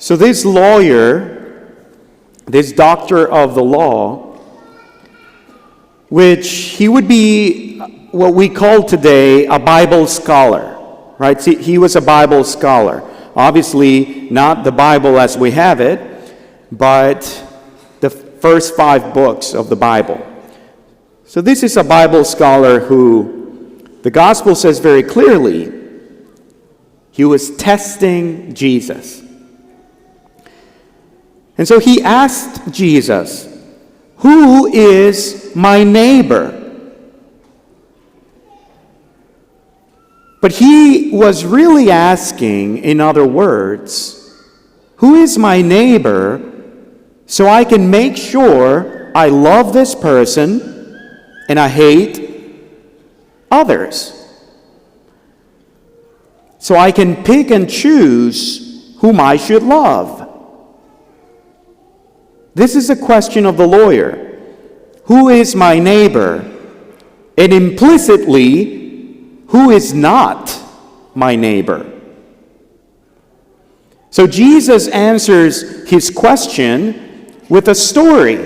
So this lawyer, this doctor of the law, which he would be what we call today a Bible scholar, right? See, he was a Bible scholar. Obviously, not the Bible as we have it, but the first 5 books of the Bible. So this is a Bible scholar who, the gospel says very clearly, he was testing Jesus. And so he asked Jesus, "Who is my neighbor?" But he was really asking, in other words, who is my neighbor so I can make sure I love this person and I hate others? So I can pick and choose whom I should love. This is a question of the lawyer. Who is my neighbor? And implicitly, who is not my neighbor? So Jesus answers his question with a story,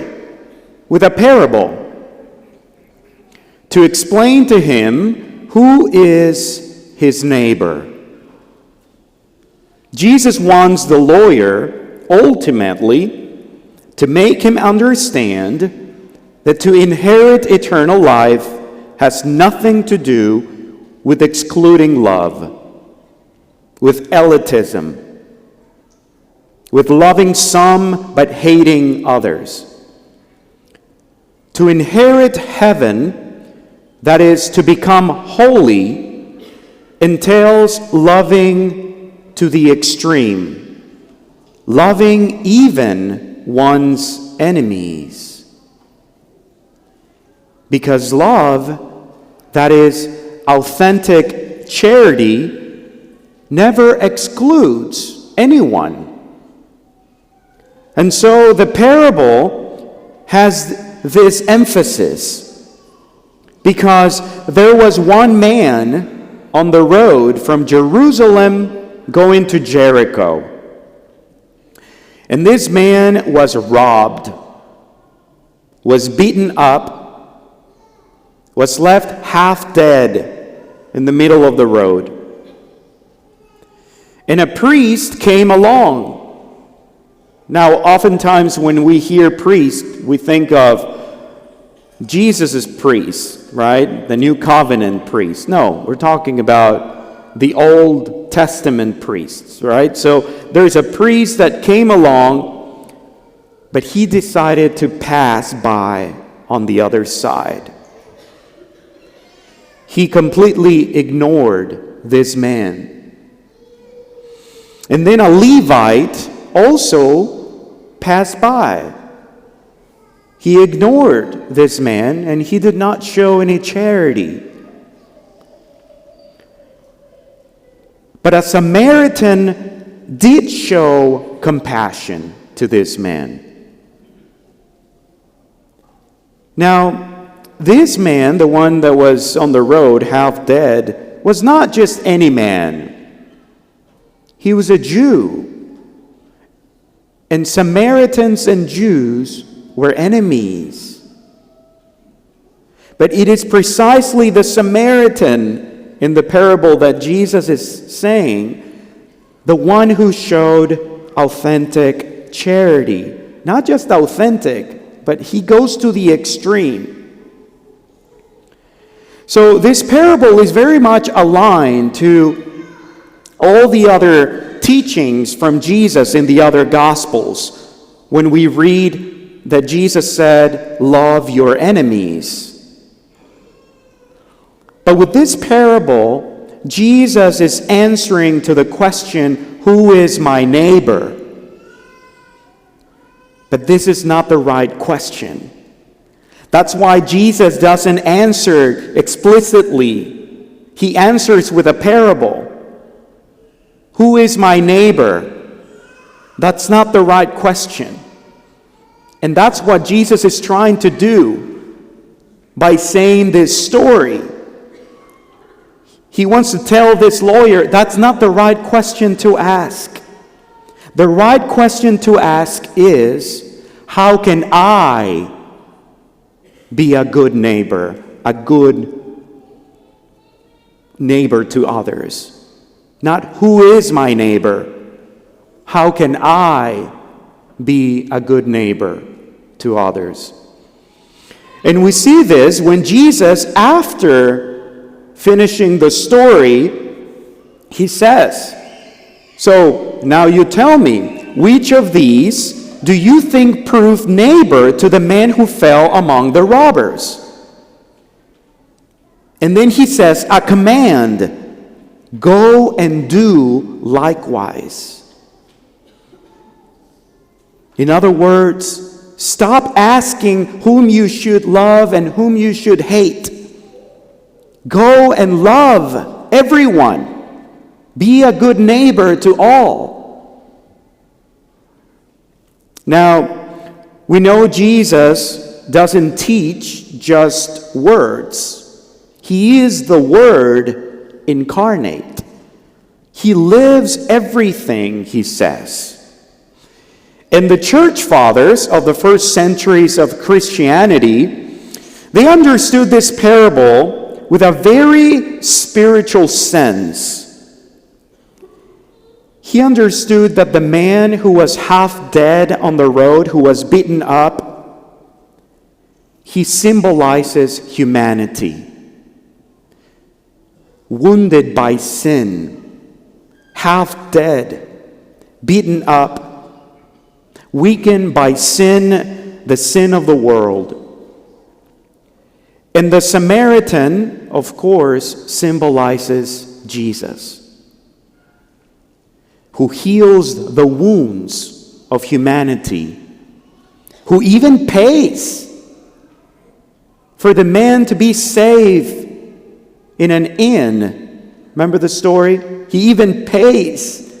with a parable, to explain to him who is his neighbor. Jesus wants the lawyer ultimately to make him understand that to inherit eternal life has nothing to do with excluding love, with elitism, with loving some but hating others. To inherit heaven, that is, to become holy, entails loving to the extreme, loving even one's enemies. Because love, that is, authentic charity, never excludes anyone. And so the parable has this emphasis because there was one man on the road from Jerusalem going to Jericho. And this man was robbed, was beaten up, was left half dead in the middle of the road. And a priest came along. Now, oftentimes when we hear priest, we think of Jesus' priest, right? The New Covenant priest. No, we're talking about the Old Testament priests, right? So there's a priest that came along, but he decided to pass by on the other side. He completely ignored this man. And then a Levite also passed by. He ignored this man and he did not show any charity. But a Samaritan did show compassion to this man. Now, this man, the one that was on the road half dead, was not just any man. He was a Jew. And Samaritans and Jews were enemies. But it is precisely the Samaritan in the parable that Jesus is saying, the one who showed authentic charity. Not just authentic, but he goes to the extreme. So this parable is very much aligned to all the other teachings from Jesus in the other Gospels. When we read that Jesus said, "Love your enemies." But with this parable, Jesus is answering to the question, "Who is my neighbor?" But this is not the right question. That's why Jesus doesn't answer explicitly. He answers with a parable. Who is my neighbor? That's not the right question. And that's what Jesus is trying to do by saying this story. He wants to tell this lawyer, that's not the right question to ask. the right question to ask is, how can I be a good neighbor to others? Not who is my neighbor? How can I be a good neighbor to others? And we see this when Jesus, after finishing the story, he says, so now you tell me, which of these do you think proved neighbor to the man who fell among the robbers? And then he says, a command, go and do likewise. In other words, stop asking whom you should love and whom you should hate. Go and love everyone. Be a good neighbor to all. Now, we know Jesus doesn't teach just words. He is the Word incarnate. He lives everything he says. And the church fathers of the first centuries of Christianity, they understood this parable with a very spiritual sense. He understood that the man who was half dead on the road, who was beaten up, he symbolizes humanity. Wounded by sin, half dead, beaten up, weakened by sin, the sin of the world. And the Samaritan, of course, symbolizes Jesus, who heals the wounds of humanity, who even pays for the man to be saved in an inn. Remember the story? He even pays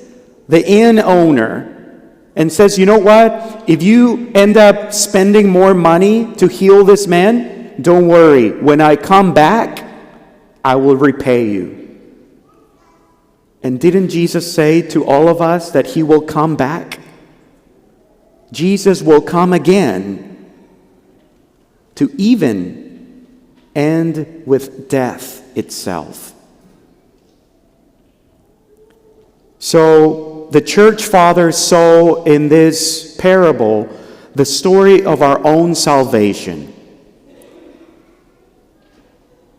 the inn owner and says, you know what? If you end up spending more money to heal this man, don't worry. When I come back, I will repay you. And didn't Jesus say to all of us that he will come back? Jesus will come again to even end with death itself. So the church fathers saw in this parable the story of our own salvation.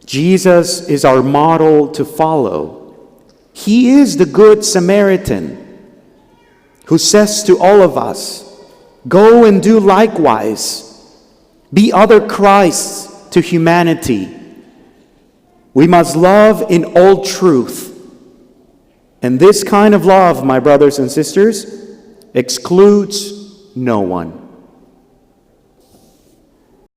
Jesus is our model to follow. He is the good Samaritan who says to all of us, go and do likewise. Be other Christs to humanity. We must love in all truth. And this kind of love, my brothers and sisters, excludes no one.